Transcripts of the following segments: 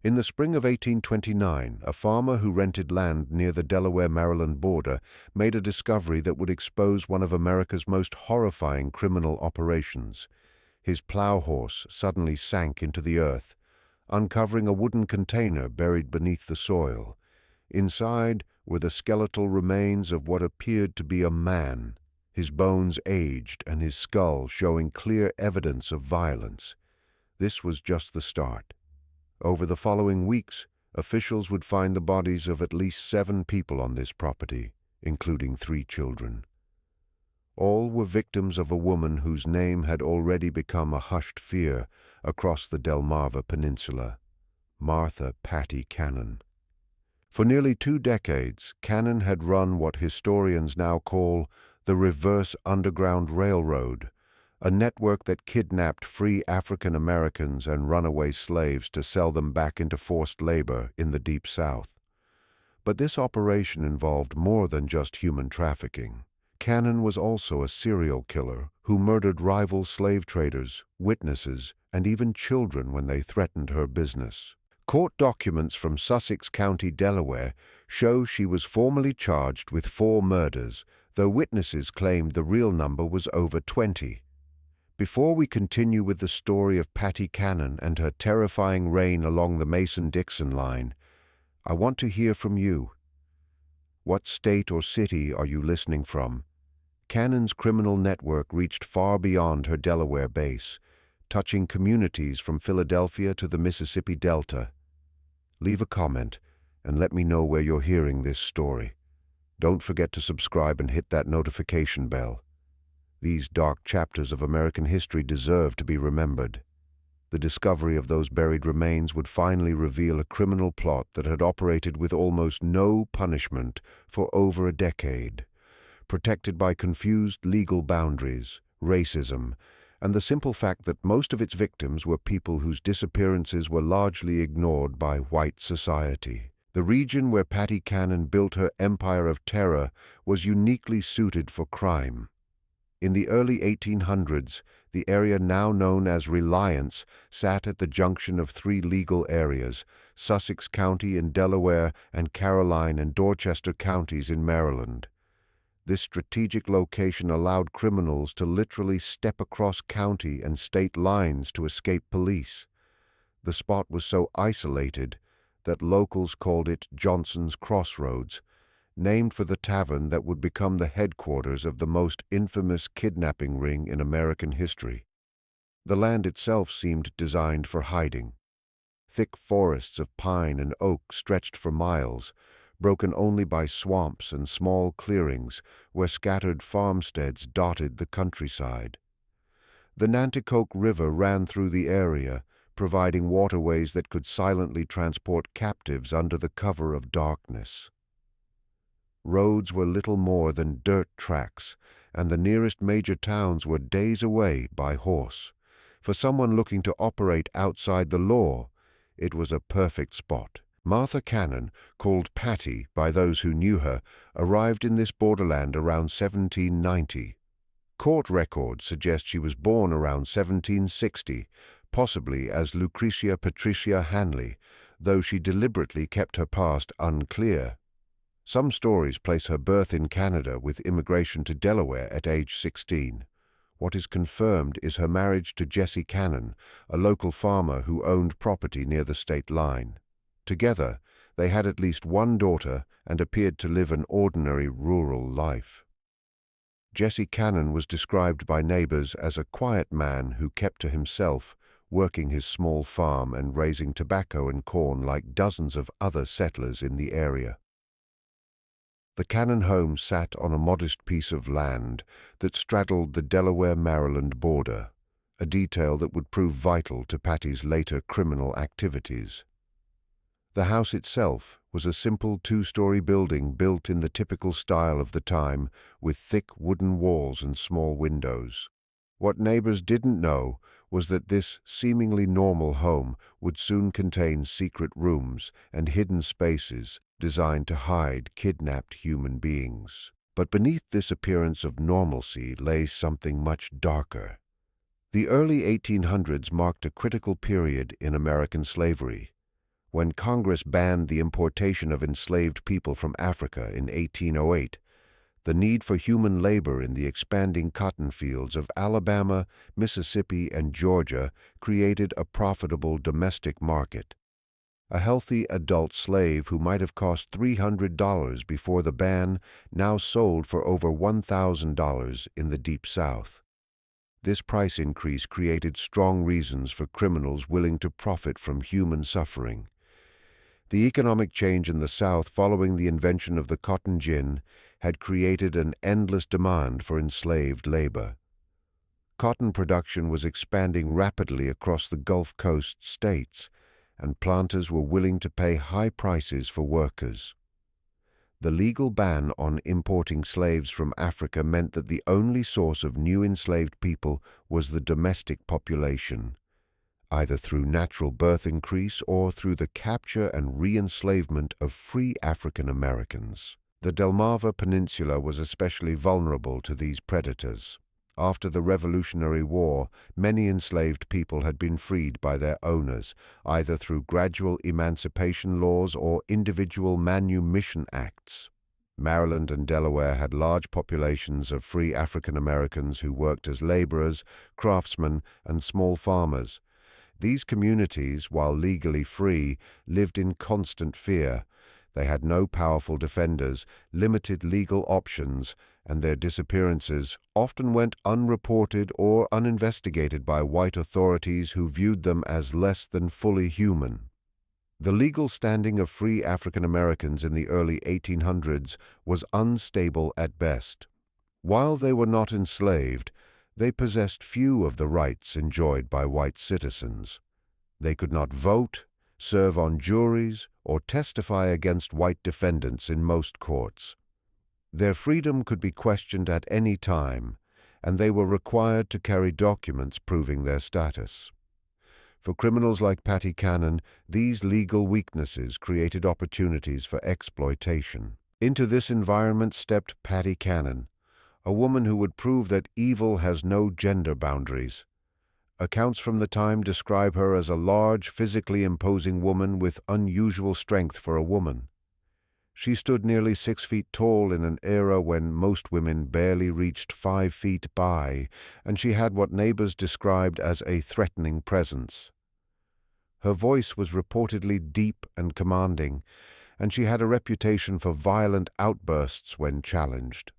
In the spring of 1829, a farmer who rented land near the Delaware-Maryland border made a discovery that would expose one of America's most horrifying criminal operations. His plow horse suddenly sank into the earth, uncovering a wooden container buried beneath the soil. Inside were the skeletal remains of what appeared to be a man, his bones aged and his skull showing clear evidence of violence. This was just the start. Over the following weeks, officials would find the bodies of at least 7 people on this property, including 3 children. All were victims of a woman whose name had already become a hushed fear across the Delmarva Peninsula, Martha "Patty" Cannon. For nearly 2 decades, Cannon had run what historians now call the Reverse Underground Railroad, a network that kidnapped free African Americans and runaway slaves to sell them back into forced labor in the Deep South. But this operation involved more than just human trafficking. Cannon was also a serial killer who murdered rival slave traders, witnesses, and even children when they threatened her business. Court documents from Sussex County, Delaware, show she was formally charged with 4 murders, though witnesses claimed the real number was over 20. Before we continue with the story of Patty Cannon and her terrifying reign along the Mason-Dixon line, I want to hear from you. What state or city are you listening from? Cannon's criminal network reached far beyond her Delaware base, touching communities from Philadelphia to the Mississippi Delta. Leave a comment and let me know where you're hearing this story. Don't forget to subscribe and hit that notification bell. These dark chapters of American history deserve to be remembered. The discovery of those buried remains would finally reveal a criminal plot that had operated with almost no punishment for over a decade, protected by confused legal boundaries, racism, and the simple fact that most of its victims were people whose disappearances were largely ignored by white society. The region where Patty Cannon built her empire of terror was uniquely suited for crime. In the early 1800s, the area now known as Reliance sat at the junction of 3 legal areas, Sussex County in Delaware and Caroline and Dorchester counties in Maryland. This strategic location allowed criminals to literally step across county and state lines to escape police. The spot was so isolated that locals called it Johnson's Crossroads, named for the tavern that would become the headquarters of the most infamous kidnapping ring in American history. The land itself seemed designed for hiding. Thick forests of pine and oak stretched for miles, broken only by swamps and small clearings where scattered farmsteads dotted the countryside. The Nanticoke River ran through the area, providing waterways that could silently transport captives under the cover of darkness. Roads were little more than dirt tracks, and the nearest major towns were days away by horse. For someone looking to operate outside the law, it was a perfect spot. Martha Cannon, called Patty by those who knew her, arrived in this borderland around 1790. Court records suggest she was born around 1760, possibly as Lucretia Patricia Hanley, though she deliberately kept her past unclear. Some stories place her birth in Canada with immigration to Delaware at age 16. What is confirmed is her marriage to Jesse Cannon, a local farmer who owned property near the state line. Together, they had at least 1 daughter and appeared to live an ordinary rural life. Jesse Cannon was described by neighbors as a quiet man who kept to himself, working his small farm and raising tobacco and corn like dozens of other settlers in the area. The Cannon home sat on a modest piece of land that straddled the Delaware-Maryland border, a detail that would prove vital to Patty's later criminal activities. The house itself was a simple 2-story building built in the typical style of the time, with thick wooden walls and small windows. What neighbors didn't know was that this seemingly normal home would soon contain secret rooms and hidden spaces designed to hide kidnapped human beings. But beneath this appearance of normalcy lay something much darker. The early 1800s marked a critical period in American slavery. When Congress banned the importation of enslaved people from Africa in 1808, the need for human labor in the expanding cotton fields of Alabama, Mississippi, and Georgia created a profitable domestic market. A healthy adult slave who might have cost $300 before the ban now sold for over $1,000 in the Deep South. This price increase created strong reasons for criminals willing to profit from human suffering. The economic change in the South following the invention of the cotton gin had created an endless demand for enslaved labor. Cotton production was expanding rapidly across the Gulf Coast states, and planters were willing to pay high prices for workers. The legal ban on importing slaves from Africa meant that the only source of new enslaved people was the domestic population, either through natural birth increase or through the capture and re-enslavement of free African Americans. The Delmarva Peninsula was especially vulnerable to these predators. After the Revolutionary War, many enslaved people had been freed by their owners, either through gradual emancipation laws or individual manumission acts. Maryland and Delaware had large populations of free African Americans who worked as laborers, craftsmen, and small farmers. These communities, while legally free, lived in constant fear. They had no powerful defenders, limited legal options, and their disappearances often went unreported or uninvestigated by white authorities who viewed them as less than fully human. The legal standing of free African Americans in the early 1800s was unstable at best. While they were not enslaved, they possessed few of the rights enjoyed by white citizens. They could not vote, serve on juries, or testify against white defendants in most courts. Their freedom could be questioned at any time, and they were required to carry documents proving their status. For criminals like Patty Cannon, these legal weaknesses created opportunities for exploitation. Into this environment stepped Patty Cannon, a woman who would prove that evil has no gender boundaries. Accounts from the time describe her as a large, physically imposing woman with unusual strength for a woman. She stood nearly 6 feet tall in an era when most women barely reached 5 feet by, and she had what neighbors described as a threatening presence. Her voice was reportedly deep and commanding, and she had a reputation for violent outbursts when challenged.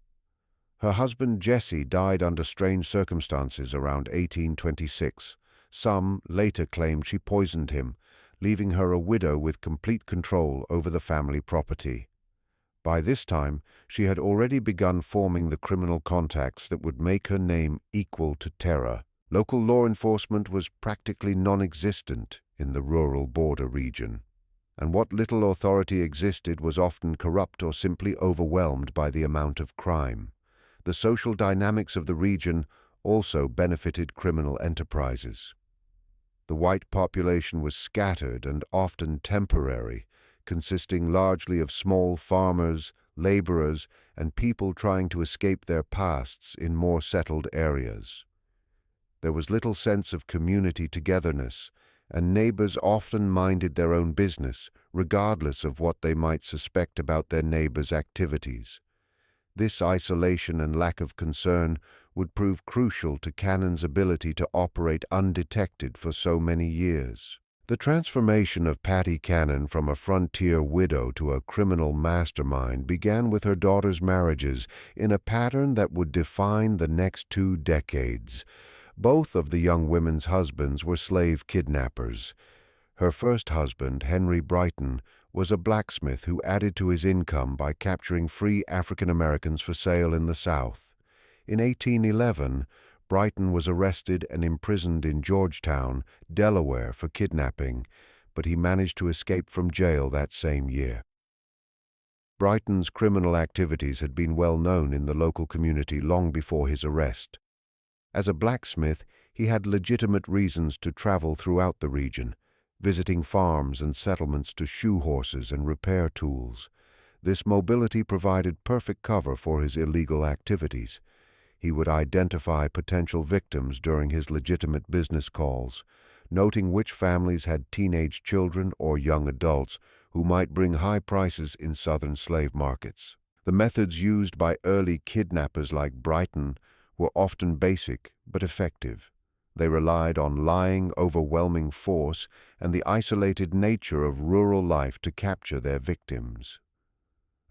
Her husband Jesse died under strange circumstances around 1826. Some later claimed she poisoned him, leaving her a widow with complete control over the family property. By this time, she had already begun forming the criminal contacts that would make her name equal to terror. Local law enforcement was practically non-existent in the rural border region, and what little authority existed was often corrupt or simply overwhelmed by the amount of crime. The social dynamics of the region also benefited criminal enterprises. The white population was scattered and often temporary, consisting largely of small farmers, laborers, and people trying to escape their pasts in more settled areas. There was little sense of community togetherness, and neighbors often minded their own business, regardless of what they might suspect about their neighbors' activities. This isolation and lack of concern would prove crucial to Cannon's ability to operate undetected for so many years. The transformation of Patty Cannon from a frontier widow to a criminal mastermind began with her daughter's marriages in a pattern that would define the next 2 decades. Both of the young women's husbands were slave kidnappers. Her first husband, Henry Brighton, was a blacksmith who added to his income by capturing free African Americans for sale in the South. In 1811, Brighton was arrested and imprisoned in Georgetown, Delaware, for kidnapping, but he managed to escape from jail that same year. Brighton's criminal activities had been well known in the local community long before his arrest. As a blacksmith, he had legitimate reasons to travel throughout the region, visiting farms and settlements to shoe horses and repair tools. This mobility provided perfect cover for his illegal activities. He would identify potential victims during his legitimate business calls, noting which families had teenage children or young adults who might bring high prices in southern slave markets. The methods used by early kidnappers like Brighton were often basic but effective. They relied on lying, overwhelming force and the isolated nature of rural life to capture their victims.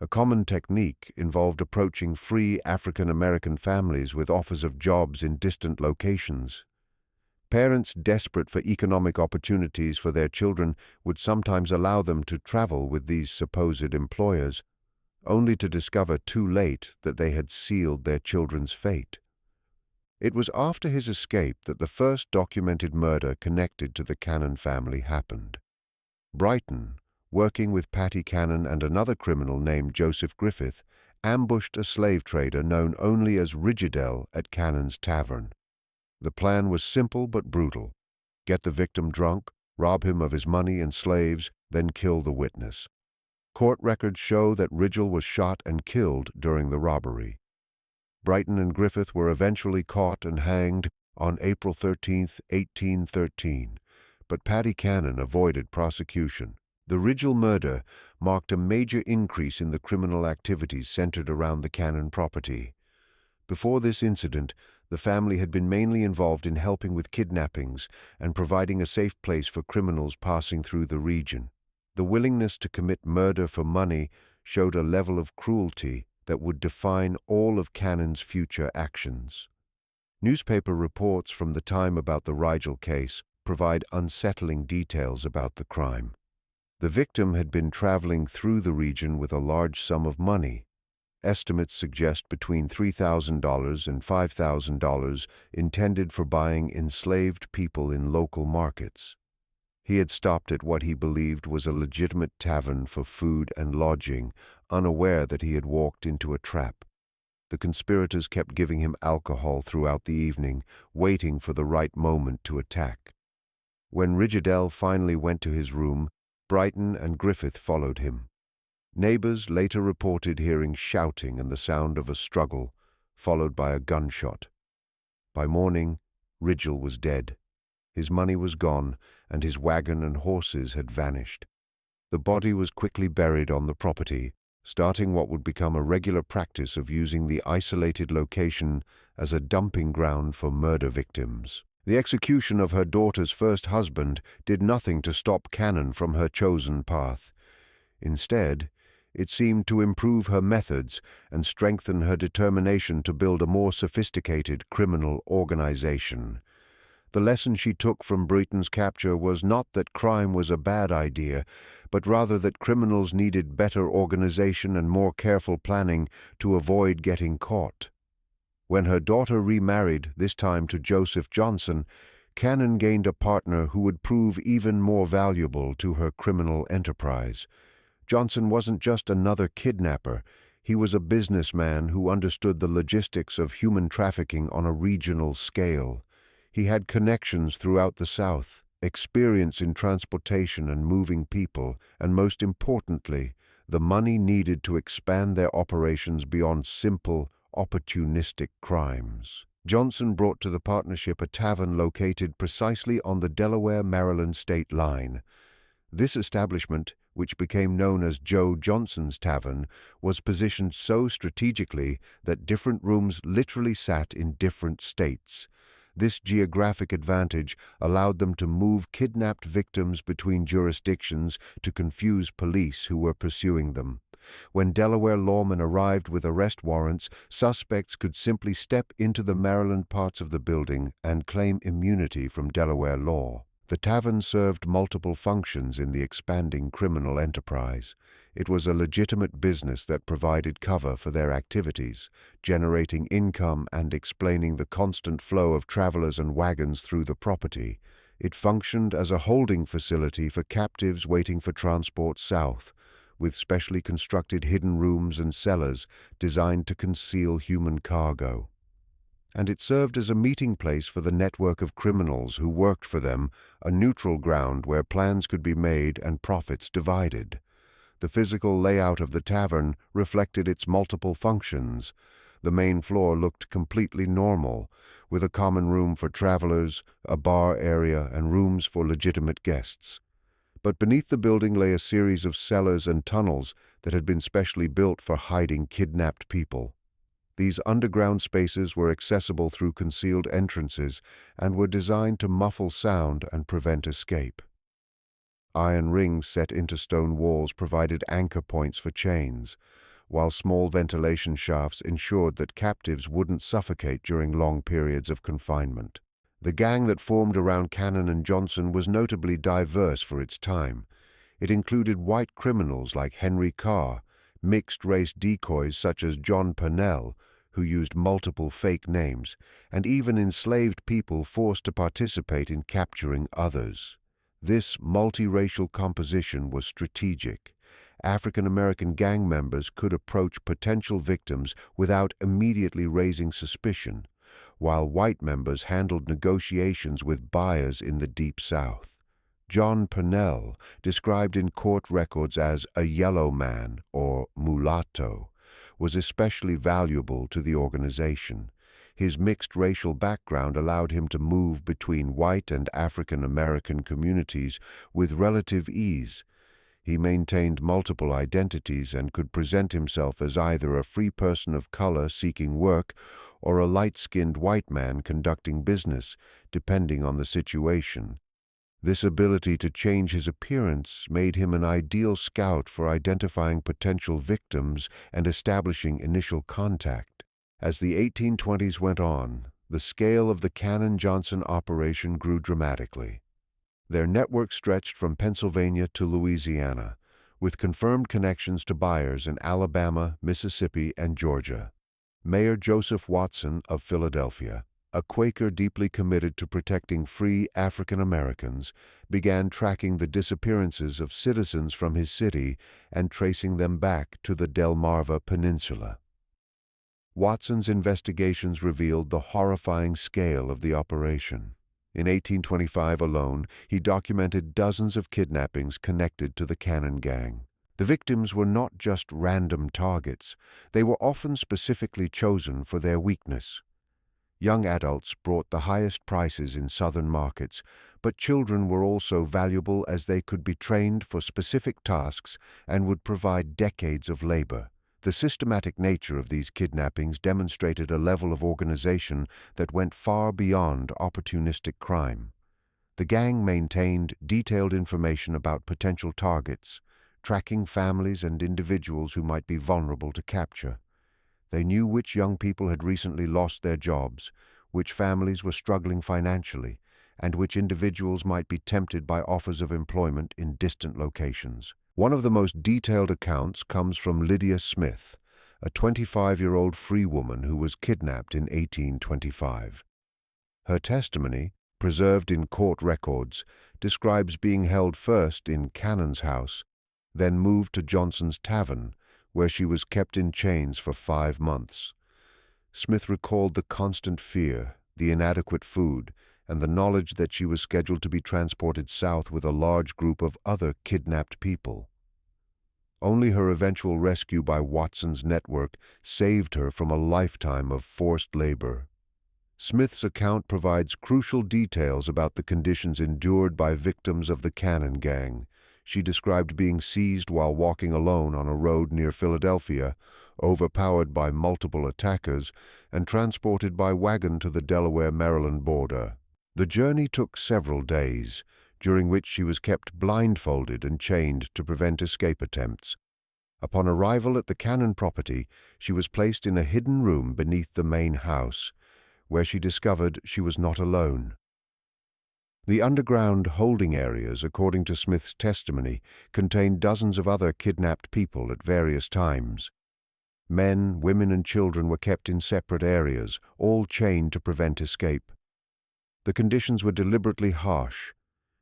A common technique involved approaching free African American families with offers of jobs in distant locations. Parents desperate for economic opportunities for their children would sometimes allow them to travel with these supposed employers, only to discover too late that they had sealed their children's fate. It was after his escape that the first documented murder connected to the Cannon family happened. Brighton, working with Patty Cannon and another criminal named Joseph Griffith, ambushed a slave trader known only as Rigidel at Cannon's tavern. The plan was simple but brutal. Get the victim drunk, rob him of his money and slaves, then kill the witness. Court records show that Rigel was shot and killed during the robbery. Brighton and Griffith were eventually caught and hanged on April 13, 1813, but Patty Cannon avoided prosecution. The Rigel murder marked a major increase in the criminal activities centered around the Cannon property. Before this incident, the family had been mainly involved in helping with kidnappings and providing a safe place for criminals passing through the region. The willingness to commit murder for money showed a level of cruelty that would define all of Cannon's future actions. Newspaper reports from the time about the Rigel case provide unsettling details about the crime. The victim had been traveling through the region with a large sum of money. Estimates suggest between $3,000 and $5,000 intended for buying enslaved people in local markets. He had stopped at what he believed was a legitimate tavern for food and lodging, unaware that he had walked into a trap. The conspirators kept giving him alcohol throughout the evening, waiting for the right moment to attack. When Rigidel finally went to his room, Brighton and Griffith followed him. Neighbors later reported hearing shouting and the sound of a struggle, followed by a gunshot. By morning, Rigel was dead. His money was gone, and his wagon and horses had vanished. The body was quickly buried on the property, starting what would become a regular practice of using the isolated location as a dumping ground for murder victims. The execution of her daughter's first husband did nothing to stop Cannon from her chosen path. Instead, it seemed to improve her methods and strengthen her determination to build a more sophisticated criminal organization. The lesson she took from Brighton's capture was not that crime was a bad idea, but rather that criminals needed better organization and more careful planning to avoid getting caught. When her daughter remarried, this time to Joseph Johnson, Cannon gained a partner who would prove even more valuable to her criminal enterprise. Johnson wasn't just another kidnapper. He was a businessman who understood the logistics of human trafficking on a regional scale. He had connections throughout the South, experience in transportation and moving people, and most importantly, the money needed to expand their operations beyond simple, opportunistic crimes. Johnson brought to the partnership a tavern located precisely on the Delaware-Maryland state line. This establishment, which became known as Joe Johnson's Tavern, was positioned so strategically that different rooms literally sat in different states. This geographic advantage allowed them to move kidnapped victims between jurisdictions to confuse police who were pursuing them. When Delaware lawmen arrived with arrest warrants, suspects could simply step into the Maryland parts of the building and claim immunity from Delaware law. The tavern served multiple functions in the expanding criminal enterprise. It was a legitimate business that provided cover for their activities, generating income and explaining the constant flow of travelers and wagons through the property. It functioned as a holding facility for captives waiting for transport south, with specially constructed hidden rooms and cellars designed to conceal human cargo. And it served as a meeting place for the network of criminals who worked for them, a neutral ground where plans could be made and profits divided. The physical layout of the tavern reflected its multiple functions. The main floor looked completely normal, with a common room for travelers, a bar area, and rooms for legitimate guests. But beneath the building lay a series of cellars and tunnels that had been specially built for hiding kidnapped people. These underground spaces were accessible through concealed entrances and were designed to muffle sound and prevent escape. Iron rings set into stone walls provided anchor points for chains, while small ventilation shafts ensured that captives wouldn't suffocate during long periods of confinement. The gang that formed around Cannon and Johnson was notably diverse for its time. It included white criminals like Henry Carr, mixed-race decoys such as John Purnell, who used multiple fake names, and even enslaved people forced to participate in capturing others. This multiracial composition was strategic. African American gang members could approach potential victims without immediately raising suspicion, while white members handled negotiations with buyers in the Deep South. John Purnell, described in court records as a yellow man or mulatto, was especially valuable to the organization. His mixed racial background allowed him to move between white and African American communities with relative ease. He maintained multiple identities and could present himself as either a free person of color seeking work or a light-skinned white man conducting business, depending on the situation. This ability to change his appearance made him an ideal scout for identifying potential victims and establishing initial contact. As the 1820s went on, the scale of the Cannon-Johnson operation grew dramatically. Their network stretched from Pennsylvania to Louisiana, with confirmed connections to buyers in Alabama, Mississippi, and Georgia. Mayor Joseph Watson of Philadelphia, a Quaker deeply committed to protecting free African Americans, began tracking the disappearances of citizens from his city and tracing them back to the Delmarva Peninsula. Watson's investigations revealed the horrifying scale of the operation. In 1825 alone, he documented dozens of kidnappings connected to the Cannon gang. The victims were not just random targets. They were often specifically chosen for their weakness. Young adults brought the highest prices in southern markets, but children were also valuable as they could be trained for specific tasks and would provide decades of labor. The systematic nature of these kidnappings demonstrated a level of organization that went far beyond opportunistic crime. The gang maintained detailed information about potential targets, tracking families and individuals who might be vulnerable to capture. They knew which young people had recently lost their jobs, which families were struggling financially, and which individuals might be tempted by offers of employment in distant locations. One of the most detailed accounts comes from Lydia Smith, a 25-year-old free woman who was kidnapped in 1825. Her testimony, preserved in court records, describes being held first in Cannon's house, then moved to Johnson's Tavern, where she was kept in chains for 5 months. Smith recalled the constant fear, the inadequate food, and the knowledge that she was scheduled to be transported south with a large group of other kidnapped people. Only her eventual rescue by Watson's network saved her from a lifetime of forced labor. Smith's account provides crucial details about the conditions endured by victims of the Cannon gang. She described being seized while walking alone on a road near Philadelphia, overpowered by multiple attackers, and transported by wagon to the Delaware-Maryland border. The journey took several days, during which she was kept blindfolded and chained to prevent escape attempts. Upon arrival at the Cannon property, she was placed in a hidden room beneath the main house, where she discovered she was not alone. The underground holding areas, according to Smith's testimony, contained dozens of other kidnapped people at various times. Men, women, and children were kept in separate areas, all chained to prevent escape. The conditions were deliberately harsh: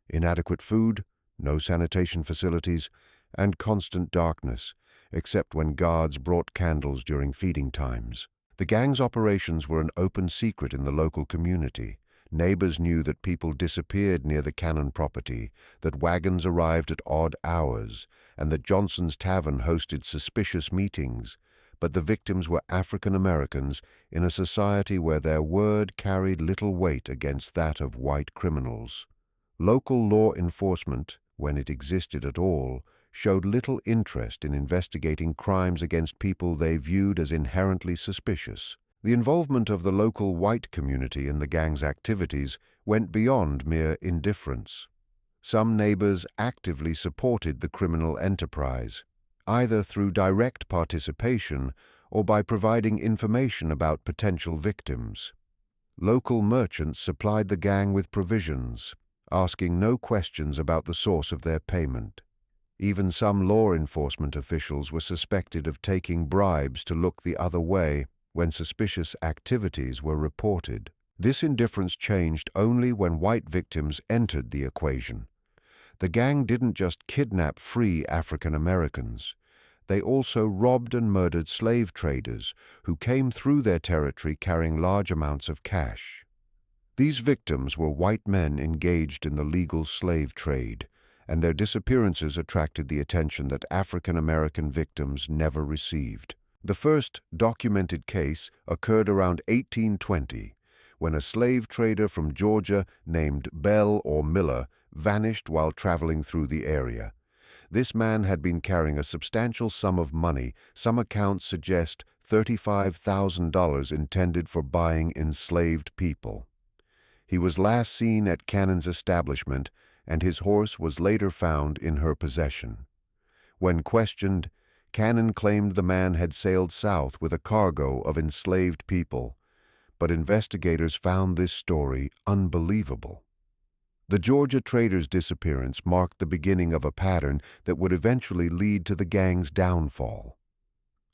inadequate food, no sanitation facilities, and constant darkness, except when guards brought candles during feeding times. The gang's operations were an open secret in the local community. Neighbors knew that people disappeared near the Cannon property, that wagons arrived at odd hours, and that Johnson's Tavern hosted suspicious meetings. but the victims were African Americans in a society where their word carried little weight against that of white criminals. Local law enforcement, when it existed at all, showed little interest in investigating crimes against people they viewed as inherently suspicious. The involvement of the local white community in the gang's activities went beyond mere indifference. Some neighbors actively supported the criminal enterprise, either through direct participation or by providing information about potential victims. Local merchants supplied the gang with provisions, asking no questions about the source of their payment. Even some law enforcement officials were suspected of taking bribes to look the other way when suspicious activities were reported. This indifference changed only when white victims entered the equation. The gang didn't just kidnap free African Americans. They also robbed and murdered slave traders who came through their territory carrying large amounts of cash. These victims were white men engaged in the legal slave trade, and their disappearances attracted the attention that African American victims never received. The first documented case occurred around 1820, when a slave trader from Georgia named Bell or Miller vanished while traveling through the area. This man had been carrying a substantial sum of money. Some accounts suggest $35,000 intended for buying enslaved people. He was last seen at Cannon's establishment, and his horse was later found in her possession. When questioned, Cannon claimed the man had sailed south with a cargo of enslaved people, but investigators found this story unbelievable. The Georgia trader's disappearance marked the beginning of a pattern that would eventually lead to the gang's downfall.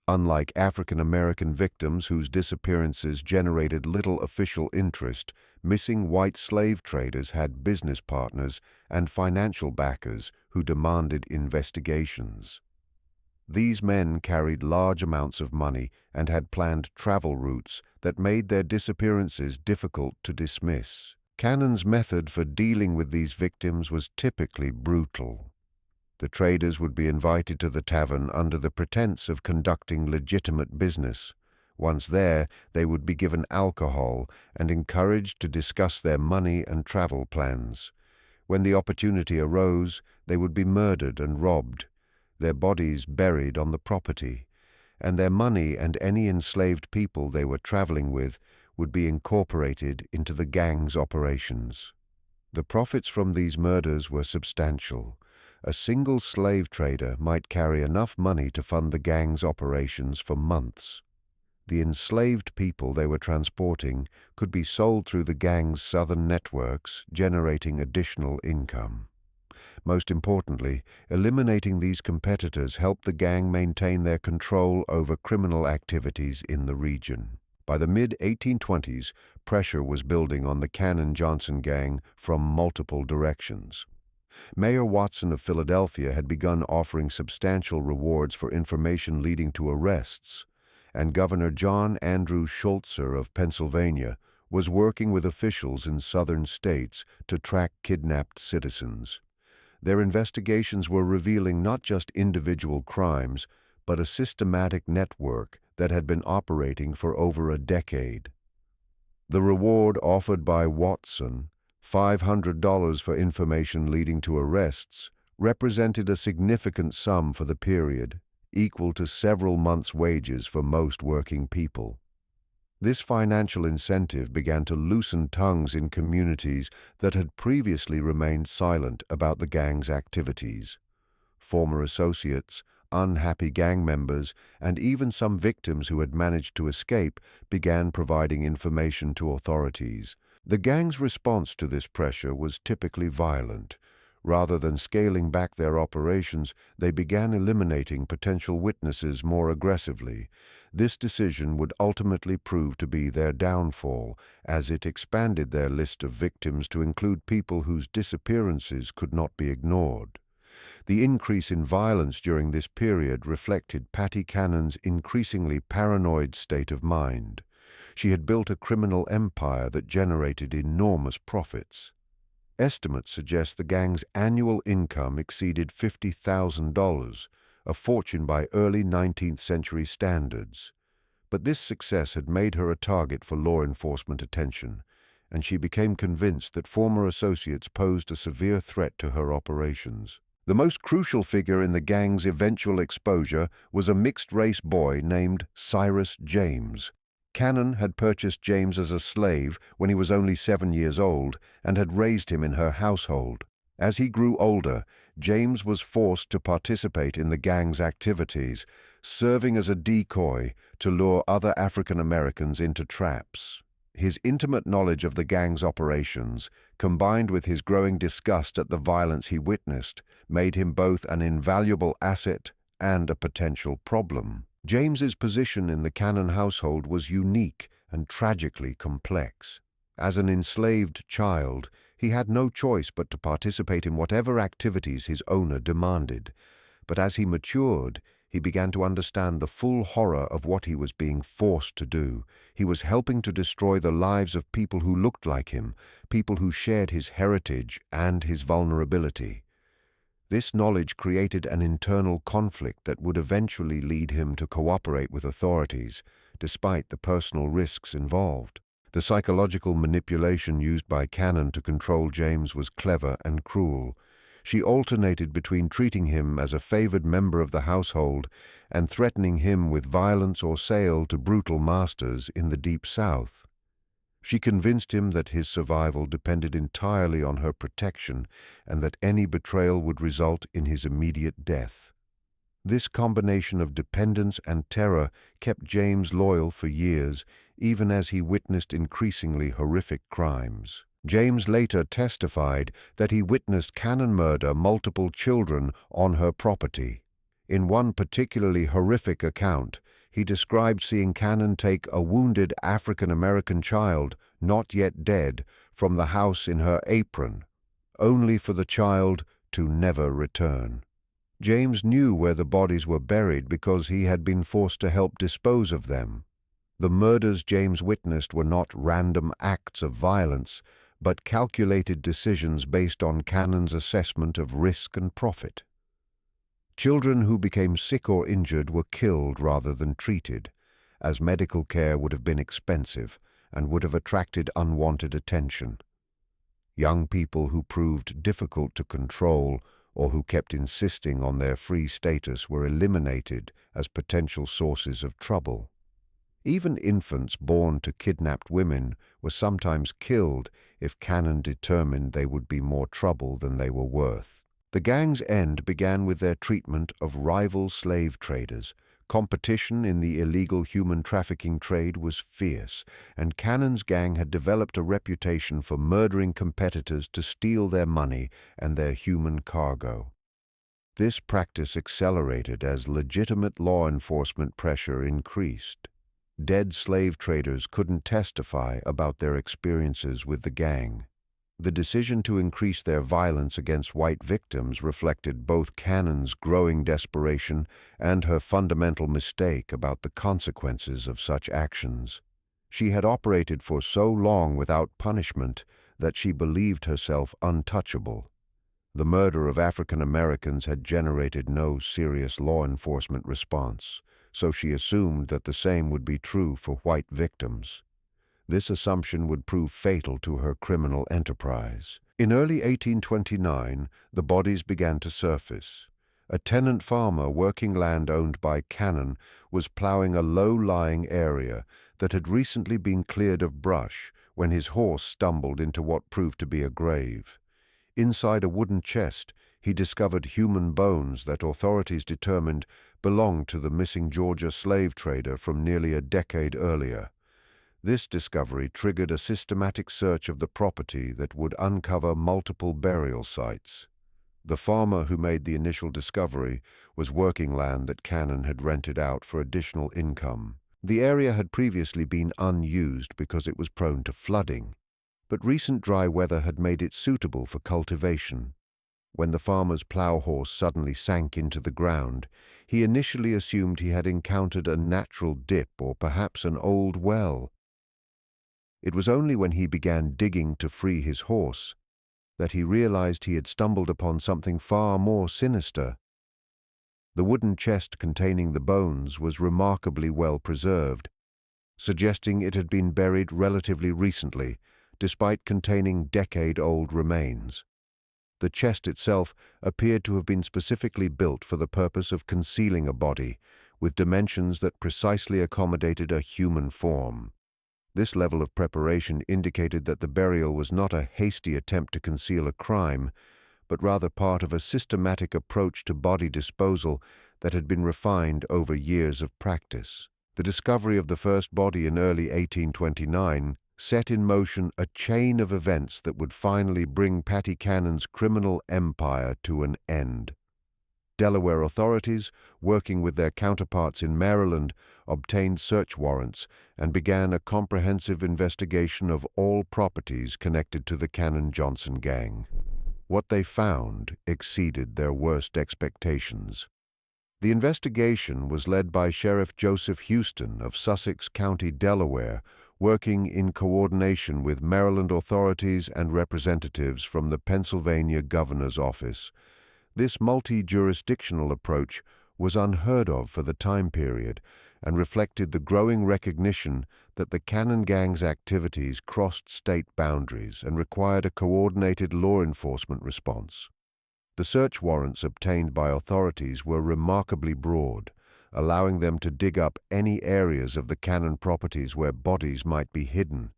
Unlike African American victims whose disappearances generated little official interest, missing white slave traders had business partners and financial backers who demanded investigations. These men carried large amounts of money and had planned travel routes that made their disappearances difficult to dismiss. Cannon's method for dealing with these victims was typically brutal. The traders would be invited to the tavern under the pretense of conducting legitimate business. Once there, they would be given alcohol and encouraged to discuss their money and travel plans. When the opportunity arose, they would be murdered and robbed, their bodies buried on the property, and their money and any enslaved people they were traveling with would be incorporated into the gang's operations. The profits from these murders were substantial. A single slave trader might carry enough money to fund the gang's operations for months. The enslaved people they were transporting could be sold through the gang's southern networks, generating additional income. Most importantly, eliminating these competitors helped the gang maintain their control over criminal activities in the region. By the mid-1820s, pressure was building on the Cannon-Johnson gang from multiple directions. Mayor Watson of Philadelphia had begun offering substantial rewards for information leading to arrests, and Governor John Andrew Schultzer of Pennsylvania was working with officials in southern states to track kidnapped citizens. Their investigations were revealing not just individual crimes, but a systematic network that had been operating for over a decade. The reward offered by Watson, $500 for information leading to arrests, represented a significant sum for the period, equal to several months' wages for most working people. This financial incentive began to loosen tongues in communities that had previously remained silent about the gang's activities. Former associates, unhappy gang members, and even some victims who had managed to escape began providing information to authorities. The gang's response to this pressure was typically violent. Rather than scaling back their operations, they began eliminating potential witnesses more aggressively. This decision would ultimately prove to be their downfall, as it expanded their list of victims to include people whose disappearances could not be ignored. The increase in violence during this period reflected Patty Cannon's increasingly paranoid state of mind. She had built a criminal empire that generated enormous profits. Estimates suggest the gang's annual income exceeded $50,000, a fortune by early 19th century standards. But this success had made her a target for law enforcement attention, and she became convinced that former associates posed a severe threat to her operations. The most crucial figure in the gang's eventual exposure was a mixed-race boy named Cyrus James. Cannon had purchased James as a slave when he was only 7 years old and had raised him in her household. As he grew older, James was forced to participate in the gang's activities, serving as a decoy to lure other African Americans into traps. His intimate knowledge of the gang's operations, combined with his growing disgust at the violence he witnessed, made him both an invaluable asset and a potential problem. James's position in the Cannon household was unique and tragically complex. As an enslaved child, he had no choice but to participate in whatever activities his owner demanded. But as he matured, he began to understand the full horror of what he was being forced to do. He was helping to destroy the lives of people who looked like him, people who shared his heritage and his vulnerability. This knowledge created an internal conflict that would eventually lead him to cooperate with authorities, despite the personal risks involved. The psychological manipulation used by Cannon to control James was clever and cruel. She alternated between treating him as a favored member of the household and threatening him with violence or sale to brutal masters in the Deep South. She convinced him that his survival depended entirely on her protection and that any betrayal would result in his immediate death. This combination of dependence and terror kept James loyal for years, even as he witnessed increasingly horrific crimes. James later testified that he witnessed Cannon murder multiple children on her property. In one particularly horrific account, he described seeing Cannon take a wounded African-American child, not yet dead, from the house in her apron, only for the child to never return. James knew where the bodies were buried because he had been forced to help dispose of them. The murders James witnessed were not random acts of violence, but calculated decisions based on Cannon's assessment of risk and profit. Children who became sick or injured were killed rather than treated, as medical care would have been expensive and would have attracted unwanted attention. Young people who proved difficult to control or who kept insisting on their free status were eliminated as potential sources of trouble. Even infants born to kidnapped women were sometimes killed if Cannon determined they would be more trouble than they were worth. The gang's end began with their treatment of rival slave traders. Competition in the illegal human trafficking trade was fierce, and Cannon's gang had developed a reputation for murdering competitors to steal their money and their human cargo. This practice accelerated as legitimate law enforcement pressure increased. Dead slave traders couldn't testify about their experiences with the gang. The decision to increase their violence against white victims reflected both Cannon's growing desperation and her fundamental mistake about the consequences of such actions. She had operated for so long without punishment that she believed herself untouchable. The murder of African Americans had generated no serious law enforcement response, so she assumed that the same would be true for white victims. This assumption would prove fatal to her criminal enterprise. In early 1829, the bodies began to surface. A tenant farmer working land owned by Cannon was plowing a low-lying area that had recently been cleared of brush when his horse stumbled into what proved to be a grave. Inside a wooden chest, he discovered human bones that authorities determined belonged to the missing Georgia slave trader from nearly a decade earlier. This discovery triggered a systematic search of the property that would uncover multiple burial sites. The farmer who made the initial discovery was working land that Cannon had rented out for additional income. The area had previously been unused because it was prone to flooding, but recent dry weather had made it suitable for cultivation. When the farmer's plow horse suddenly sank into the ground, he initially assumed he had encountered a natural dip or perhaps an old well. It was only when he began digging to free his horse that he realized he had stumbled upon something far more sinister. The wooden chest containing the bones was remarkably well preserved, suggesting it had been buried relatively recently, despite containing decade-old remains. The chest itself appeared to have been specifically built for the purpose of concealing a body, with dimensions that precisely accommodated a human form. This level of preparation indicated that the burial was not a hasty attempt to conceal a crime, but rather part of a systematic approach to body disposal that had been refined over years of practice. The discovery of the first body in early 1829 set in motion a chain of events that would finally bring Patty Cannon's criminal empire to an end. Delaware authorities, working with their counterparts in Maryland, obtained search warrants and began a comprehensive investigation of all properties connected to the Cannon-Johnson gang. What they found exceeded their worst expectations. The investigation was led by Sheriff Joseph Houston of Sussex County, Delaware, working in coordination with Maryland authorities and representatives from the Pennsylvania Governor's Office. This multi-jurisdictional approach was unheard of for the time period and reflected the growing recognition that the Cannon gang's activities crossed state boundaries and required a coordinated law enforcement response. The search warrants obtained by authorities were remarkably broad, allowing them to dig up any areas of the Cannon properties where bodies might be hidden.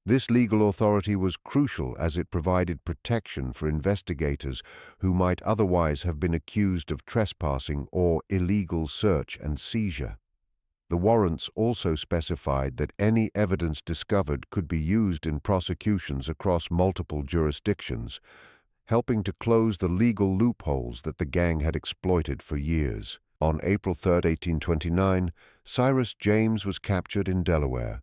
This legal authority was crucial as it provided protection for investigators who might otherwise have been accused of trespassing or illegal search and seizure. The warrants also specified that any evidence discovered could be used in prosecutions across multiple jurisdictions, helping to close the legal loopholes that the gang had exploited for years. On April 3, 1829, Cyrus James was captured in Delaware.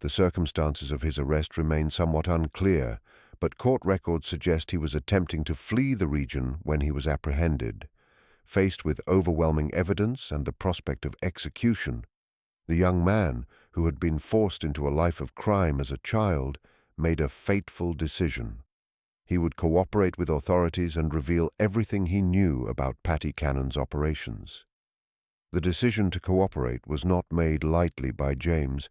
The circumstances of his arrest remain somewhat unclear, but court records suggest he was attempting to flee the region when he was apprehended. Faced with overwhelming evidence and the prospect of execution, the young man, who had been forced into a life of crime as a child, made a fateful decision. He would cooperate with authorities and reveal everything he knew about Patty Cannon's operations. The decision to cooperate was not made lightly by James.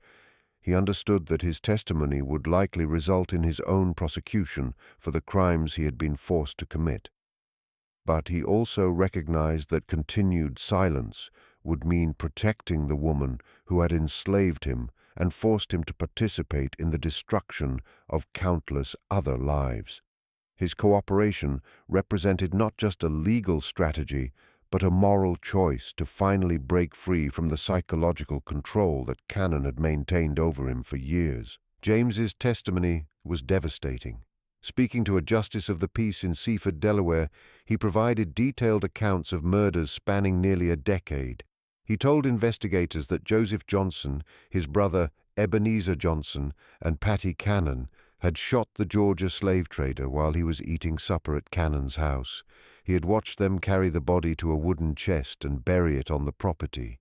He understood that his testimony would likely result in his own prosecution for the crimes he had been forced to commit. But he also recognized that continued silence would mean protecting the woman who had enslaved him and forced him to participate in the destruction of countless other lives. His cooperation represented not just a legal strategy, but a moral choice to finally break free from the psychological control that Cannon had maintained over him for years. James's testimony was devastating. Speaking to a justice of the peace in Seaford, Delaware, he provided detailed accounts of murders spanning nearly a decade. He told investigators that Joseph Johnson, his brother Ebenezer Johnson, and Patty Cannon had shot the Georgia slave trader while he was eating supper at Cannon's house. He had watched them carry the body to a wooden chest and bury it on the property.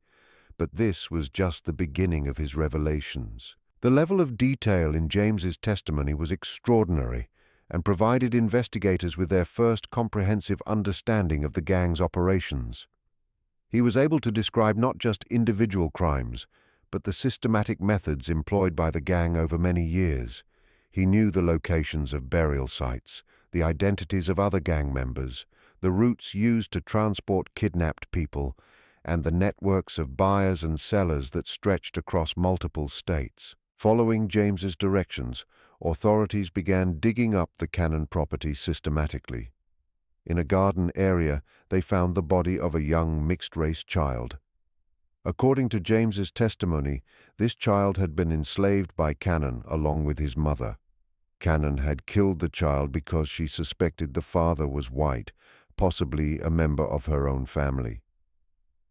But this was just the beginning of his revelations. The level of detail in James's testimony was extraordinary and provided investigators with their first comprehensive understanding of the gang's operations. He was able to describe not just individual crimes, but the systematic methods employed by the gang over many years. He knew the locations of burial sites, the identities of other gang members, the routes used to transport kidnapped people, and the networks of buyers and sellers that stretched across multiple states. Following James's directions, authorities began digging up the Cannon property systematically. In a garden area, they found the body of a young mixed-race child. According to James's testimony, this child had been enslaved by Cannon along with his mother. Cannon had killed the child because she suspected the father was white, possibly a member of her own family.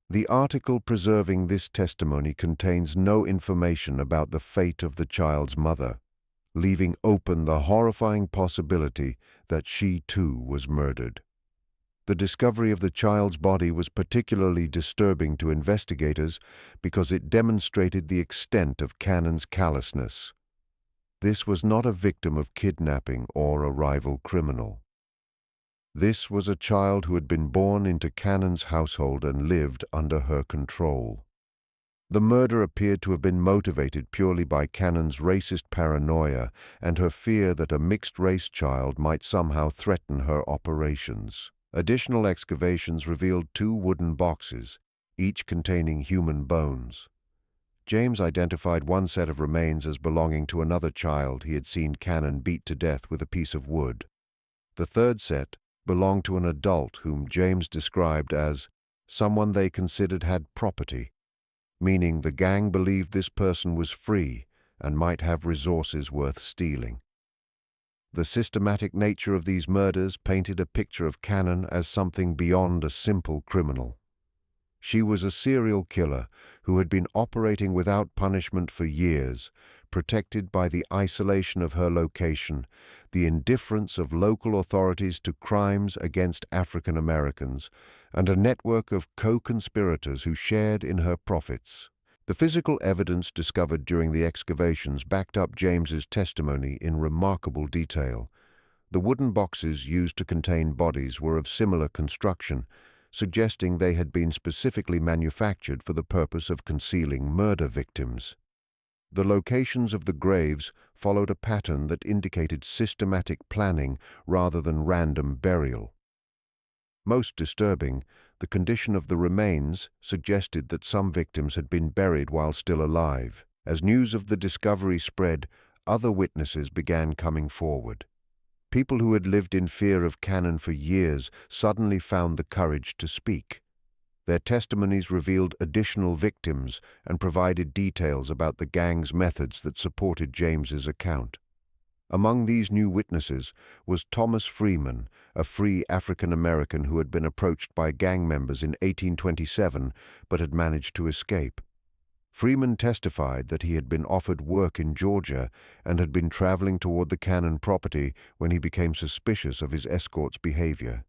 The article preserving this testimony contains no information about the fate of the child's mother, leaving open the horrifying possibility that she too was murdered. The discovery of the child's body was particularly disturbing to investigators because it demonstrated the extent of Cannon's callousness. This was not a victim of kidnapping or a rival criminal. This was a child who had been born into Cannon's household and lived under her control. The murder appeared to have been motivated purely by Cannon's racist paranoia and her fear that a mixed-race child might somehow threaten her operations. Additional excavations revealed 2 wooden boxes, each containing human bones. James identified one set of remains as belonging to another child he had seen Cannon beat to death with a piece of wood. The third set belonged to an adult whom James described as someone they considered had property, meaning the gang believed this person was free and might have resources worth stealing. The systematic nature of these murders painted a picture of Cannon as something beyond a simple criminal. She was a serial killer who had been operating without punishment for years, protected by the isolation of her location, the indifference of local authorities to crimes against African Americans, and a network of co-conspirators who shared in her profits. The physical evidence discovered during the excavations backed up James's testimony in remarkable detail. The wooden boxes used to contain bodies were of similar construction, suggesting they had been specifically manufactured for the purpose of concealing murder victims. The locations of the graves followed a pattern that indicated systematic planning rather than random burial. Most disturbing, the condition of the remains suggested that some victims had been buried while still alive. As news of the discovery spread, other witnesses began coming forward. People who had lived in fear of Cannon for years suddenly found the courage to speak. Their testimonies revealed additional victims and provided details about the gang's methods that supported James's account. Among these new witnesses was Thomas Freeman, a free African-American who had been approached by gang members in 1827 but had managed to escape. Freeman testified that he had been offered work in Georgia and had been traveling toward the Cannon property when he became suspicious of his escort's behavior.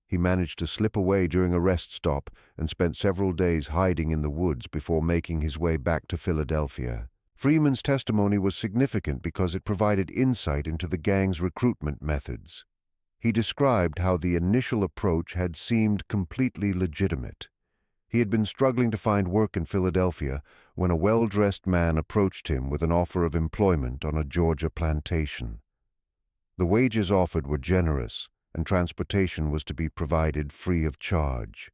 He managed to slip away during a rest stop and spent several days hiding in the woods before making his way back to Philadelphia. Freeman's testimony was significant because it provided insight into the gang's recruitment methods. He described how the initial approach had seemed completely legitimate. He had been struggling to find work in Philadelphia when a well-dressed man approached him with an offer of employment on a Georgia plantation. The wages offered were generous, and transportation was to be provided free of charge.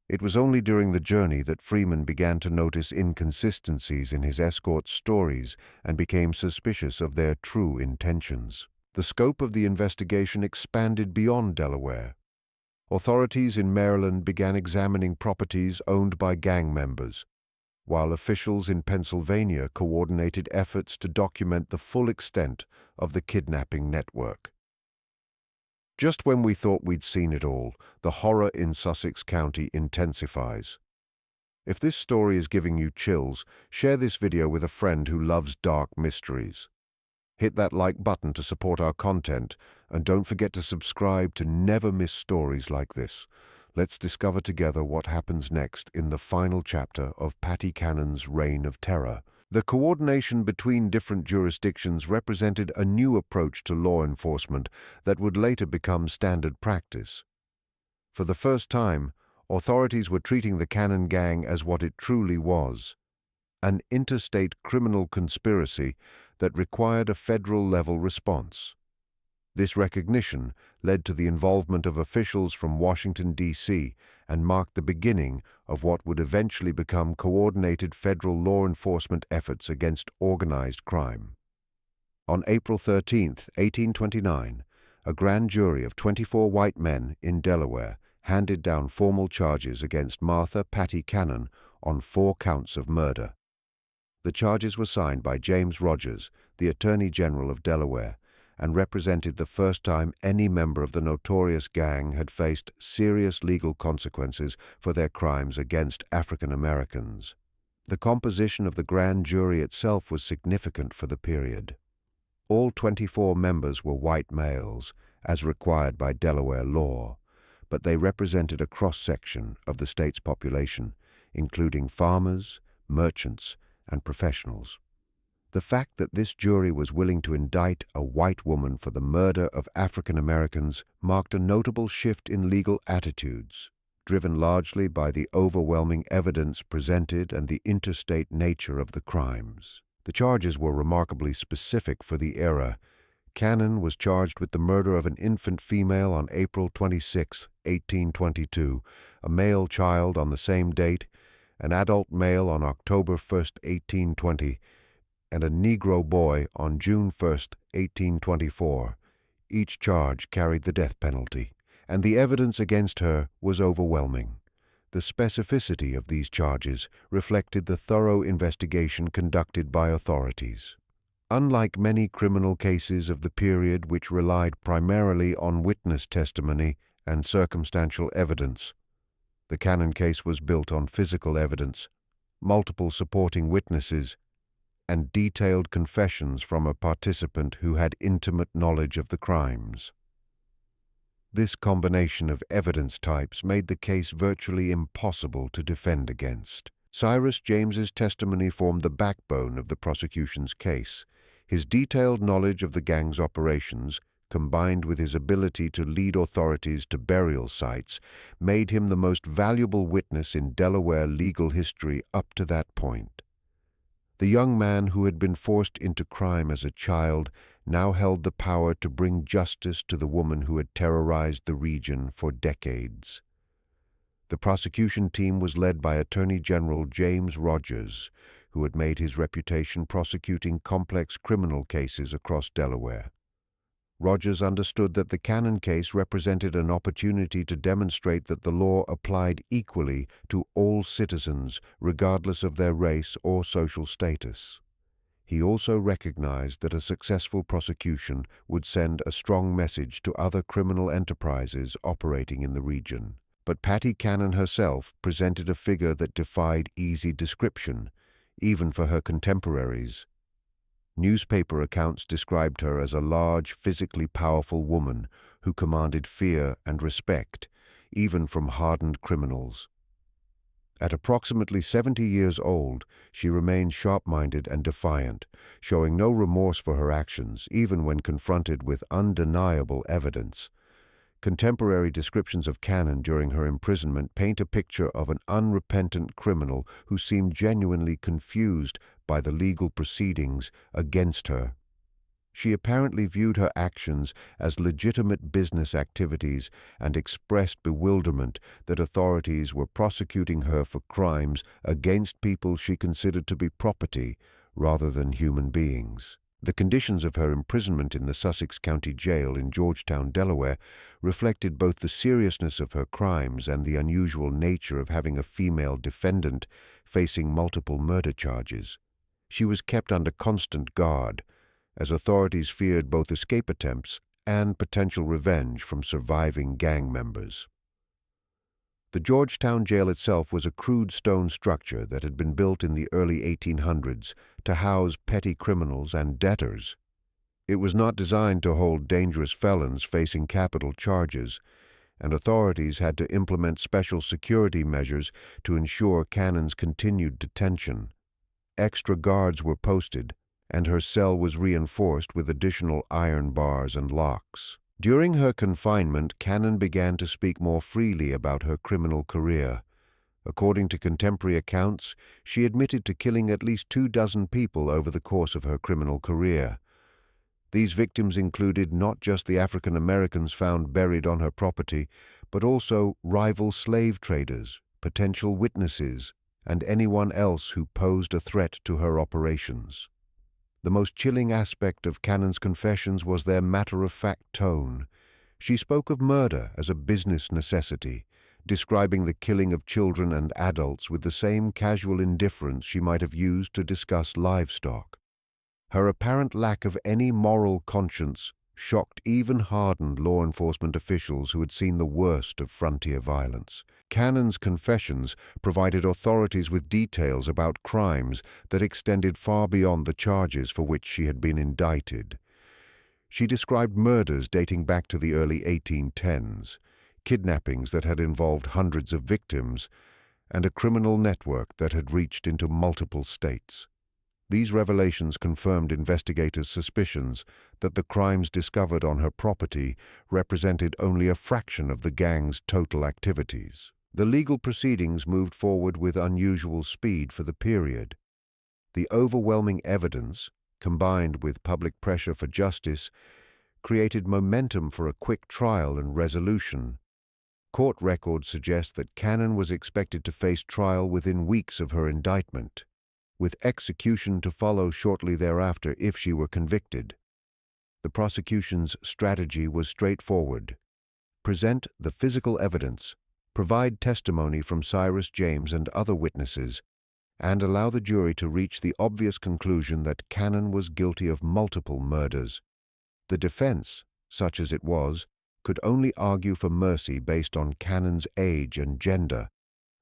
It was only during the journey that Freeman began to notice inconsistencies in his escort's stories and became suspicious of their true intentions. The scope of the investigation expanded beyond Delaware. Authorities in Maryland began examining properties owned by gang members, while officials in Pennsylvania coordinated efforts to document the full extent of the kidnapping network. Just when we thought we'd seen it all, the horror in Sussex County intensifies. If this story is giving you chills, share this video with a friend who loves dark mysteries. Hit that like button to support our content, and don't forget to subscribe to never miss stories like this. Let's discover together what happens next in the final chapter of Patty Cannon's Reign of Terror. The coordination between different jurisdictions represented a new approach to law enforcement that would later become standard practice. For the first time, authorities were treating the Cannon gang as what it truly was: an interstate criminal conspiracy that required a federal-level response. This recognition led to the involvement of officials from Washington, D.C., and marked the beginning of what would eventually become coordinated federal law enforcement efforts against organized crime. On April 13, 1829, a grand jury of 24 white men in Delaware handed down formal charges against Martha Patty Cannon on 4 counts of murder. The charges were signed by James Rogers, the Attorney General of Delaware, and represented the first time any member of the notorious gang had faced serious legal consequences for their crimes against African Americans. The composition of the grand jury itself was significant for the period. All 24 members were white males, as required by Delaware law, but they represented a cross-section of the state's population, including farmers, merchants, and professionals. The fact that this jury was willing to indict a white woman for the murder of African Americans marked a notable shift in legal attitudes, driven largely by the overwhelming evidence presented and the interstate nature of the crimes. The charges were remarkably specific for the era. Cannon was charged with the murder of an infant female on April 26, 1822, a male child on the same date, an adult male on October 1, 1820, and a Negro boy on June 1, 1824. Each charge carried the death penalty, and the evidence against her was overwhelming. The specificity of these charges reflected the thorough investigation conducted by authorities. Unlike many criminal cases of the period which relied primarily on witness testimony and circumstantial evidence, the Cannon case was built on physical evidence, multiple supporting witnesses, and detailed confessions from a participant who had intimate knowledge of the crimes. This combination of evidence types made the case virtually impossible to defend against. Cyrus James's testimony formed the backbone of the prosecution's case. His detailed knowledge of the gang's operations, combined with his ability to lead authorities to burial sites, made him the most valuable witness in Delaware legal history up to that point. The young man who had been forced into crime as a child now held the power to bring justice to the woman who had terrorized the region for decades. The prosecution team was led by Attorney General James Rogers, who had made his reputation prosecuting complex criminal cases across Delaware. Rogers understood that the Cannon case represented an opportunity to demonstrate that the law applied equally to all citizens, regardless of their race or social status. He also recognized that a successful prosecution would send a strong message to other criminal enterprises operating in the region. But Patty Cannon herself presented a figure that defied easy description, even for her contemporaries. Newspaper accounts described her as a large, physically powerful woman who commanded fear and respect, even from hardened criminals. At approximately 70 years old, she remained sharp-minded and defiant, showing no remorse for her actions, even when confronted with undeniable evidence. Contemporary descriptions of Cannon during her imprisonment paint a picture of an unrepentant criminal who seemed genuinely confused by the legal proceedings against her. She apparently viewed her actions as legitimate business activities and expressed bewilderment that authorities were prosecuting her for crimes against people she considered to be property rather than human beings. The conditions of her imprisonment in the Sussex County Jail in Georgetown, Delaware, reflected both the seriousness of her crimes and the unusual nature of having a female defendant facing multiple murder charges. She was kept under constant guard, as authorities feared both escape attempts and potential revenge from surviving gang members. The Georgetown jail itself was a crude stone structure that had been built in the early 1800s to house petty criminals and debtors. It was not designed to hold dangerous felons facing capital charges, and authorities had to implement special security measures to ensure Cannon's continued detention. Extra guards were posted, and her cell was reinforced with additional iron bars and locks. During her confinement, Cannon began to speak more freely about her criminal career. According to contemporary accounts, she admitted to killing at least 24 people over the course of her criminal career. These victims included not just the African Americans found buried on her property, but also rival slave traders, potential witnesses, and anyone else who posed a threat to her operations. The most chilling aspect of Cannon's confessions was their matter-of-fact tone. She spoke of murder as a business necessity, describing the killing of children and adults with the same casual indifference she might have used to discuss livestock. Her apparent lack of any moral conscience shocked even hardened law enforcement officials who had seen the worst of frontier violence. Cannon's confessions provided authorities with details about crimes that extended far beyond the charges for which she had been indicted. She described murders dating back to the early 1810s, kidnappings that had involved hundreds of victims, and a criminal network that had reached into multiple states. These revelations confirmed investigators' suspicions that the crimes discovered on her property represented only a fraction of the gang's total activities. The legal proceedings moved forward with unusual speed for the period. The overwhelming evidence, combined with public pressure for justice, created momentum for a quick trial and resolution. Court records suggest that Cannon was expected to face trial within weeks of her indictment, with execution to follow shortly thereafter if she were convicted. The prosecution's strategy was straightforward: present the physical evidence, provide testimony from Cyrus James and other witnesses, and allow the jury to reach the obvious conclusion that Cannon was guilty of multiple murders. The defense, such as it was, could only argue for mercy based on Cannon's age and gender,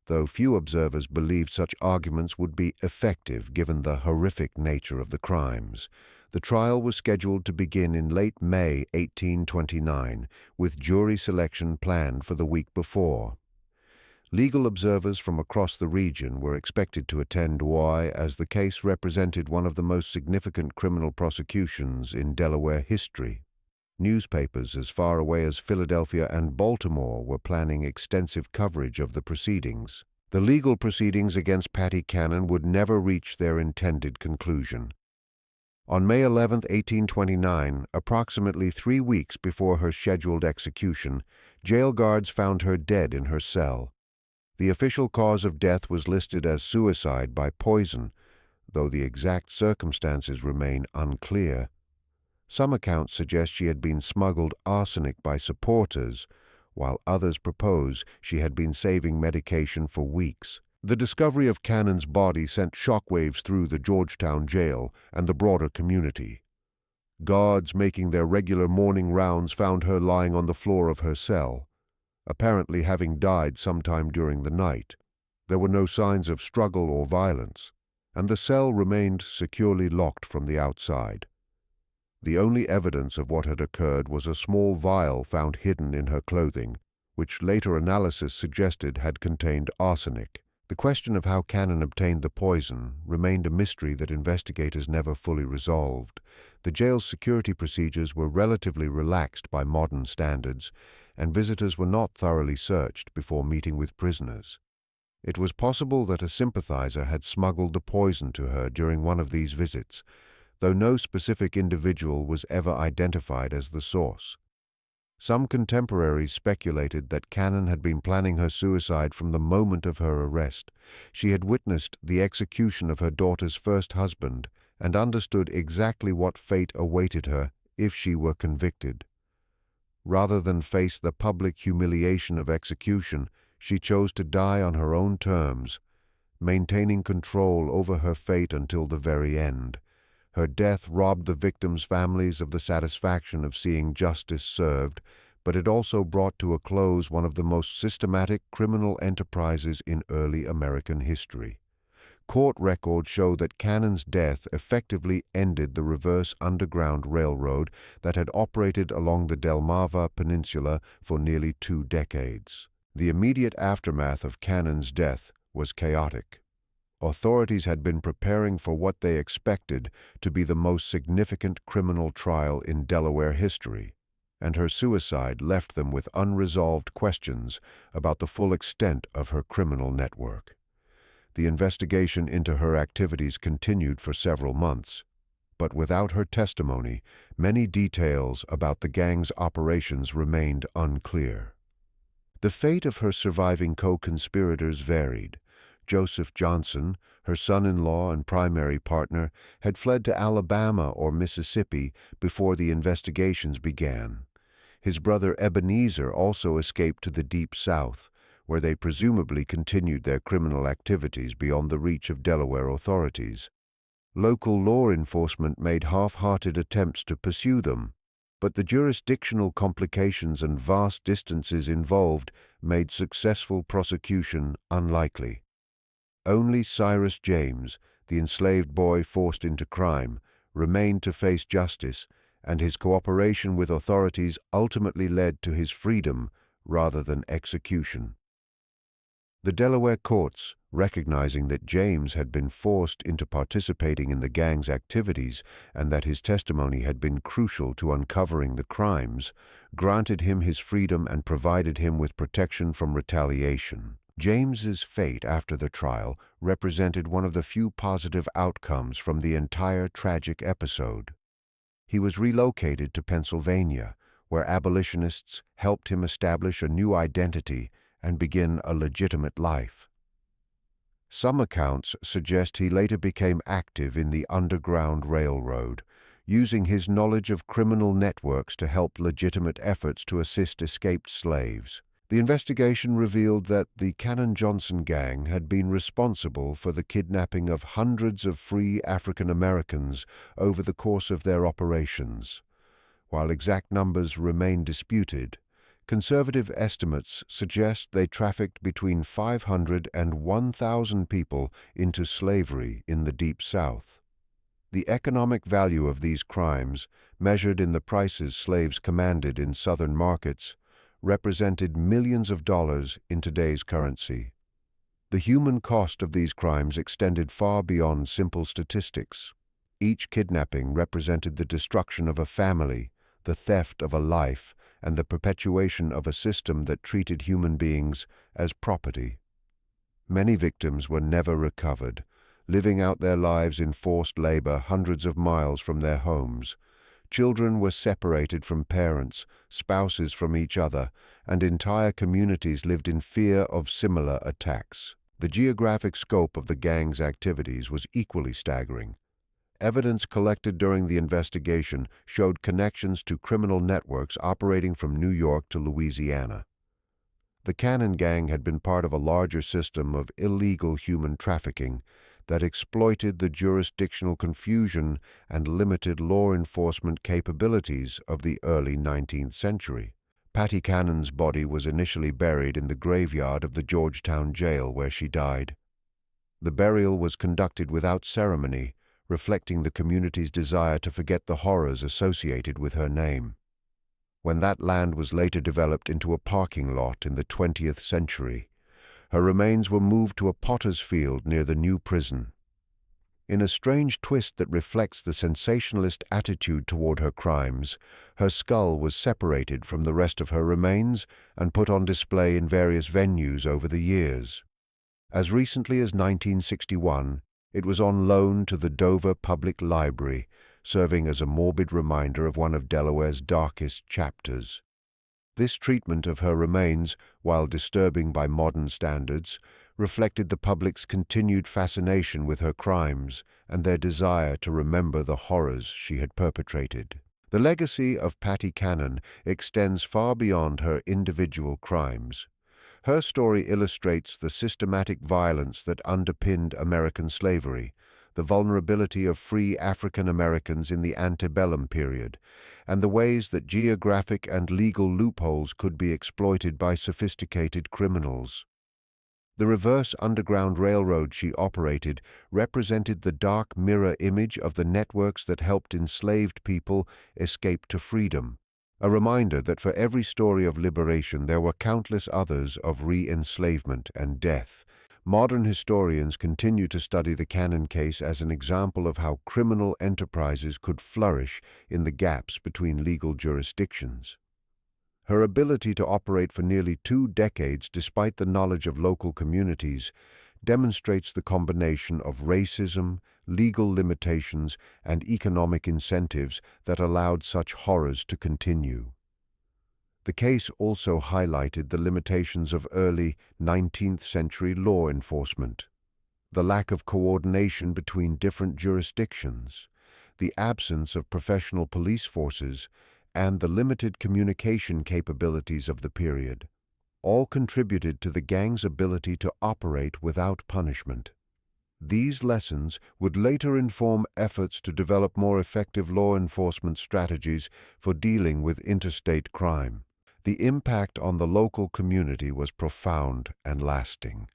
though few observers believed such arguments would be effective given the horrific nature of the crimes. The trial was scheduled to begin in late May 1829, with jury selection planned for the week before. Legal observers from across the region were expected to attend Douai, as the case represented one of the most significant criminal prosecutions in Delaware history. Newspapers as far away as Philadelphia and Baltimore were planning extensive coverage of the proceedings. The legal proceedings against Patty Cannon would never reach their intended conclusion. On May 11, 1829, approximately 3 weeks before her scheduled execution, jail guards found her dead in her cell. The official cause of death was listed as suicide by poison, though the exact circumstances remain unclear. Some accounts suggest she had been smuggled arsenic by supporters, while others propose she had been saving medication for weeks. The discovery of Cannon's body sent shockwaves through the Georgetown jail and the broader community. Guards making their regular morning rounds found her lying on the floor of her cell, apparently having died sometime during the night. There were no signs of struggle or violence, and the cell remained securely locked from the outside. The only evidence of what had occurred was a small vial found hidden in her clothing, which later analysis suggested had contained arsenic. The question of how Cannon obtained the poison remained a mystery that investigators never fully resolved. The jail's security procedures were relatively relaxed by modern standards, and visitors were not thoroughly searched before meeting with prisoners. It was possible that a sympathizer had smuggled the poison to her during one of these visits, though no specific individual was ever identified as the source. Some contemporaries speculated that Cannon had been planning her suicide from the moment of her arrest. She had witnessed the execution of her daughter's first husband and understood exactly what fate awaited her if she were convicted. Rather than face the public humiliation of execution, she chose to die on her own terms, maintaining control over her fate until the very end. Her death robbed the victims' families of the satisfaction of seeing justice served, but it also brought to a close one of the most systematic criminal enterprises in early American history. Court records show that Cannon's death effectively ended the reverse underground railroad that had operated along the Delmarva Peninsula for nearly 2 decades. The immediate aftermath of Cannon's death was chaotic. Authorities had been preparing for what they expected to be the most significant criminal trial in Delaware history, and her suicide left them with unresolved questions about the full extent of her criminal network. The investigation into her activities continued for several months, but without her testimony, many details about the gang's operations remained unclear. The fate of her surviving co-conspirators varied. Joseph Johnson, her son-in-law and primary partner, had fled to Alabama or Mississippi before the investigations began. His brother Ebenezer also escaped to the Deep South, where they presumably continued their criminal activities beyond the reach of Delaware authorities. Local law enforcement made half-hearted attempts to pursue them, but the jurisdictional complications and vast distances involved made successful prosecution unlikely. Only Cyrus James, the enslaved boy forced into crime, remained to face justice, and his cooperation with authorities ultimately led to his freedom rather than execution. The Delaware courts Recognizing that James had been forced into participating in the gang's activities and that his testimony had been crucial to uncovering the crimes, granted him his freedom and provided him with protection from retaliation. James's fate after the trial represented one of the few positive outcomes from the entire tragic episode. He was relocated to Pennsylvania, where abolitionists helped him establish a new identity and begin a legitimate life. Some accounts suggest he later became active in the Underground Railroad, using his knowledge of criminal networks to help legitimate efforts to assist escaped slaves. The investigation revealed that the Cannon-Johnson gang had been responsible for the kidnapping of hundreds of free African Americans over the course of their operations. While exact numbers remain disputed, conservative estimates suggest they trafficked between 500 and 1,000 people into slavery in the Deep South. The economic value of these crimes, measured in the prices slaves commanded in Southern markets, represented millions of dollars in today's currency. The human cost of these crimes extended far beyond simple statistics. Each kidnapping represented the destruction of a family, the theft of a life, and the perpetuation of a system that treated human beings as property. Many victims were never recovered, living out their lives in forced labor hundreds of miles from their homes. Children were separated from parents, spouses from each other, and entire communities lived in fear of similar attacks. The geographic scope of the gang's activities was equally staggering. Evidence collected during the investigation showed connections to criminal networks operating from New York to Louisiana. The Cannon gang had been part of a larger system of illegal human trafficking that exploited the jurisdictional confusion and limited law enforcement capabilities of the early 19th century. Patty Cannon's body was initially buried in the graveyard of the Georgetown jail where she died. The burial was conducted without ceremony, reflecting the community's desire to forget the horrors associated with her name. When that land was later developed into a parking lot in the 20th century, her remains were moved to a potter's field near the new prison. In a strange twist that reflects the sensationalist attitude toward her crimes, her skull was separated from the rest of her remains and put on display in various venues over the years. As recently as 1961, it was on loan to the Dover Public Library, serving as a morbid reminder of one of Delaware's darkest chapters. This treatment of her remains, while disturbing by modern standards, reflected the public's continued fascination with her crimes and their desire to remember the horrors she had perpetrated. The legacy of Patty Cannon extends far beyond her individual crimes. Her story illustrates the systematic violence that underpinned American slavery, the vulnerability of free African Americans in the antebellum period, and the ways that geographic and legal loopholes could be exploited by sophisticated criminals. The reverse Underground Railroad she operated represented the dark mirror image of the networks that helped enslaved people escape to freedom, a reminder that for every story of liberation there were countless others of re-enslavement and death. Modern historians continue to study the Cannon case as an example of how criminal enterprises could flourish in the gaps between legal jurisdictions. Her ability to operate for nearly 2 decades despite the knowledge of local communities demonstrates the combination of racism, legal limitations, and economic incentives that allowed such horrors to continue. The case also highlighted the limitations of early 19th century law enforcement, the lack of coordination between different jurisdictions, the absence of professional police forces, and the limited communication capabilities of the period, all contributed to the gang's ability to operate without punishment. These lessons would later inform efforts to develop more effective law enforcement strategies for dealing with interstate crime. The impact on the local community was profound and lasting.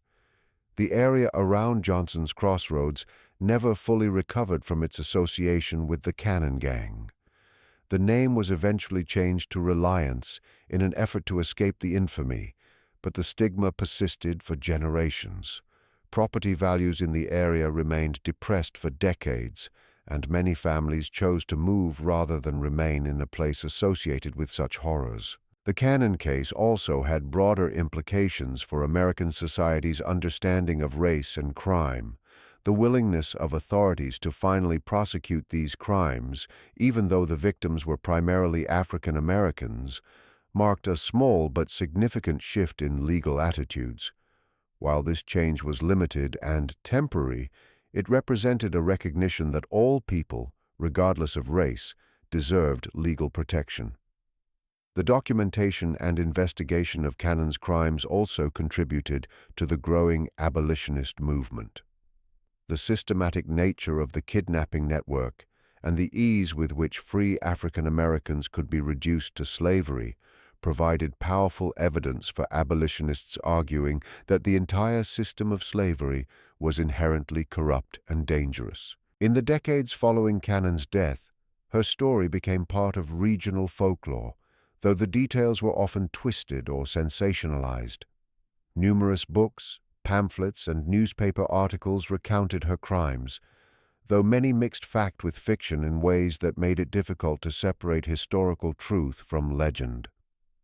The area around Johnson's Crossroads never fully recovered from its association with the Cannon gang. The name was eventually changed to Reliance in an effort to escape the infamy, but the stigma persisted for generations. Property values in the area remained depressed for decades, and many families chose to move rather than remain in a place associated with such horrors. The Cannon case also had broader implications for American society's understanding of race and crime. The willingness of authorities to finally prosecute these crimes, even though the victims were primarily African Americans, marked a small but significant shift in legal attitudes. While this change was limited and temporary, it represented a recognition that all people, regardless of race, deserved legal protection. The documentation and investigation of Cannon's crimes also contributed to the growing abolitionist movement. The systematic nature of the kidnapping network and the ease with which free African Americans could be reduced to slavery provided powerful evidence for abolitionists arguing that the entire system of slavery was inherently corrupt and dangerous. In the decades following Cannon's death, her story became part of regional folklore, though the details were often twisted or sensationalized. Numerous books, pamphlets, and newspaper articles recounted her crimes, though many mixed fact with fiction in ways that made it difficult to separate historical truth from legend.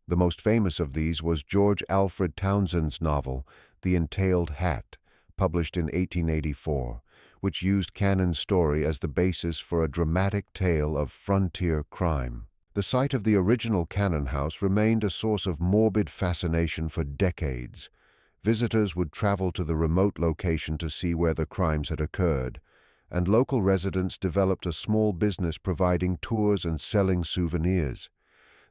The most famous of these was George Alfred Townsend's novel, The Entailed Hat, published in 1884, which used Cannon's story as the basis for a dramatic tale of frontier crime. The site of the original Cannon house remained a source of morbid fascination for decades. Visitors would travel to the remote location to see where the crimes had occurred, and local residents developed a small business providing tours and selling souvenirs.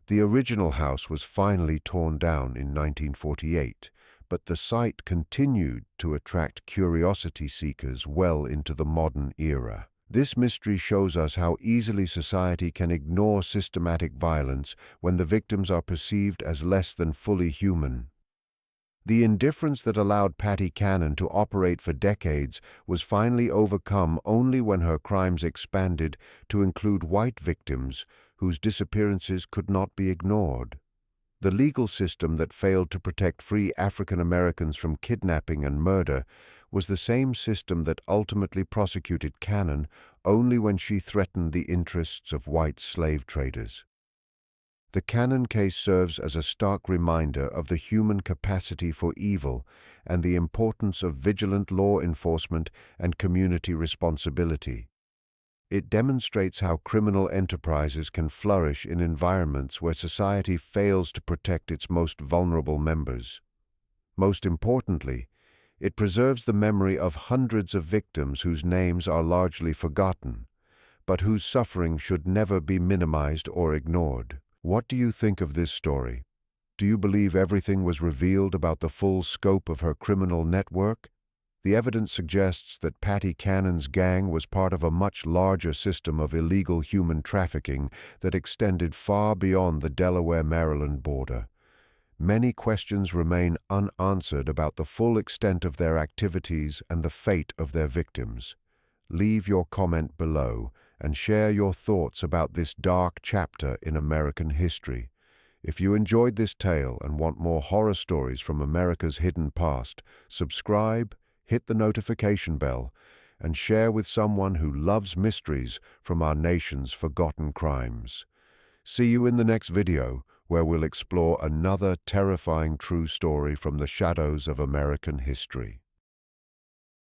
The original house was finally torn down in 1948, but the site continued to attract curiosity seekers well into the modern era. This mystery shows us how easily society can ignore systematic violence when the victims are perceived as less than fully human. The indifference that allowed Patty Cannon to operate for decades was finally overcome only when her crimes expanded to include white victims whose disappearances could not be ignored. The legal system that failed to protect free African Americans from kidnapping and murder was the same system that ultimately prosecuted Cannon only when she threatened the interests of white slave traders. The Cannon case serves as a stark reminder of the human capacity for evil and the importance of vigilant law enforcement and community responsibility. It demonstrates how criminal enterprises can flourish in environments where society fails to protect its most vulnerable members. Most importantly, it preserves the memory of hundreds of victims whose names are largely forgotten, but whose suffering should never be minimized or ignored. What do you think of this story? Do you believe everything was revealed about the full scope of her criminal network? The evidence suggests that Patty Cannon's gang was part of a much larger system of illegal human trafficking that extended far beyond the Delaware-Maryland border. Many questions remain unanswered about the full extent of their activities and the fate of their victims. Leave your comment below and share your thoughts about this dark chapter in American history. If you enjoyed this tale and want more horror stories from America's hidden past, subscribe, hit the notification bell, and share with someone who loves mysteries from our nation's forgotten crimes. See you in the next video, where we'll explore another terrifying true story from the shadows of American history.